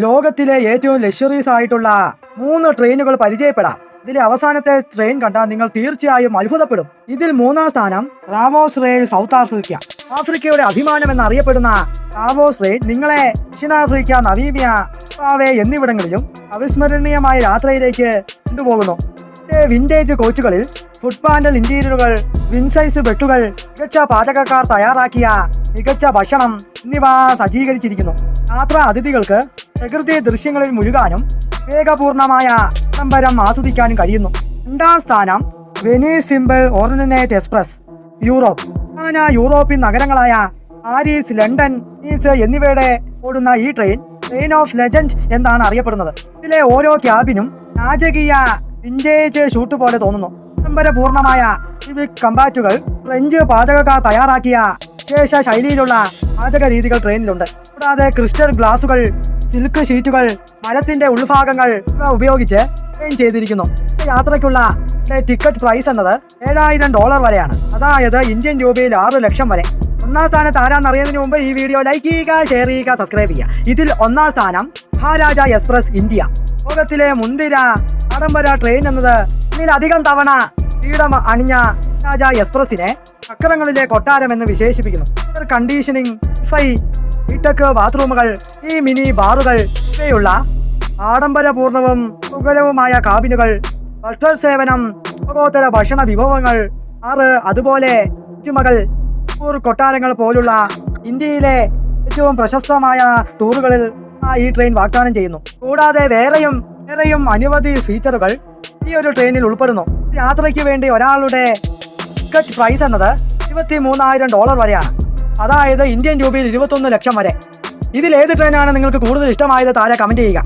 ലോകത്തിലെ ഏറ്റവും ലക്ഷറീസ് ആയിട്ടുള്ള 3 ട്രെയിനുകൾ പരിചയപ്പെടാം. ഇതിലെ അവസാനത്തെ ട്രെയിൻ കണ്ടാൽ നിങ്ങൾ തീർച്ചയായും അത്ഭുതപ്പെടും. ഇതിൽ 3-ാം സ്ഥാനം റാവോസ് റെയിൽ സൗത്ത് ആഫ്രിക്ക. ആഫ്രിക്കയുടെ അഭിമാനം എന്നറിയപ്പെടുന്ന റാവോസ് റെയിൽ നിങ്ങളെ ദക്ഷിണാഫ്രിക്ക, നമീബിയ, പാവേ എന്നിവിടങ്ങളിലും അവിസ്മരണീയമായ യാത്രയിലേക്ക് കൊണ്ടുപോകുന്നു. വിന്റേജ് കോച്ചുകളിൽ ഫുഡ് പാനൽ ഇന്റീരിയറുകൾ, വിൻസൈസ് ബെട്ടുകൾ, മികച്ച പാചകക്കാർ തയ്യാറാക്കിയ മികച്ച ഭക്ഷണം എന്നിവ സജ്ജീകരിച്ചിരിക്കുന്നു. യാത്രാ അതിഥികൾക്ക് പ്രകൃതി ദൃശ്യങ്ങളിൽ മുഴുകാനും വേഗപൂർണമായ ആഡംബരം ആസ്വദിക്കാനും കഴിയുന്നു. 2-ാം സ്ഥാനം Venice Simplon Orient Express Europe. European നഗരങ്ങളായ പാരീസ്, ലണ്ടൻ, നീസ് എന്നിവയുടെ ഓടുന്ന ഈ ട്രെയിൻ ഓഫ് ലെജൻഡ് എന്നാണ് അറിയപ്പെടുന്നത്. ഇതിലെ ഓരോ ക്യാബിനും രാജകീയ വിന്റേജ് ഷൂട്ട് പോലെ തോന്നുന്നു. ആഡംബരപൂർണമായ കമ്പാറ്റുകൾ, ഫ്രഞ്ച് പാചകക്കാർ തയ്യാറാക്കിയ വിശേഷ ശൈലിയിലുള്ള പാചക രീതികൾ ട്രെയിനിലുണ്ട്. കൂടാതെ ക്രിസ്റ്റൽ ഗ്ലാസുകൾ, സിൽക്ക് ഷീറ്റുകൾ, മരത്തിന്റെ ഉൾഭാഗങ്ങൾ ഇവ ഉപയോഗിച്ച് ട്രെയിൻ ചെയ്തിരിക്കുന്നു. യാത്രയ്ക്കുള്ള ടിക്കറ്റ് പ്രൈസ് എന്നത് $7,000 വരെയാണ്. അതായത് ഇന്ത്യൻ രൂപയിൽ 6 ലക്ഷം വരെ. 1-ാം സ്ഥാനത്ത് ആരാന്നറിയുന്നതിന് മുമ്പ് ഈ വീഡിയോ ലൈക്ക് ചെയ്യുക, ഷെയർ ചെയ്യുക, സബ്സ്ക്രൈബ് ചെയ്യുക. ഇതിൽ 1-ാം സ്ഥാനം മഹാരാജ എക്സ്പ്രസ് ഇന്ത്യ. ലോകത്തിലെ മുൻനിര ആഡംബര ട്രെയിൻ എന്നത് ഇതിലധികം തവണ കിരീടം അണിഞ്ഞ രാജ എക്സ്പ്രസിനെ ചക്രങ്ങളിലെ കൊട്ടാരം എന്ന് വിശേഷിപ്പിക്കുന്നു. എയർ കണ്ടീഷനിങ്, ഹൈടെക് ബാത്റൂമുകൾ, ഈ മിനി ബാറുകൾ, ഇവയുള്ള ആഡംബരപൂർണവും സുഖകരവുമായ കാബിനുകൾ, ബട്ടർ സേവനം, ലോകോത്തര ഭക്ഷണ വിഭവങ്ങൾ, അതുപോലെ ചുമകൾ, കൊട്ടാരങ്ങൾ പോലുള്ള ഇന്ത്യയിലെ ഏറ്റവും പ്രശസ്തമായ ടൂറുകളിൽ ഈ ട്രെയിൻ വാഗ്ദാനം ചെയ്യുന്നു. കൂടാതെ വേറെയും അനവധി ഫീച്ചറുകൾ ഈ ഒരു ട്രെയിനിൽ ഉൾപ്പെടുന്നു. യാത്രയ്ക്ക് വേണ്ടി ഒരാളുടെ ടിക്കറ്റ് പ്രൈസ് എന്നത് $23,000 വരെയാണ്. അതായത് ഇന്ത്യൻ രൂപയിൽ 21 ലക്ഷം വരെ. ഇതിൽ ഏത് ട്രെയിനാണ് നിങ്ങൾക്ക് കൂടുതൽ ഇഷ്ടമായത് താഴെ കമന്റ് ചെയ്യുക.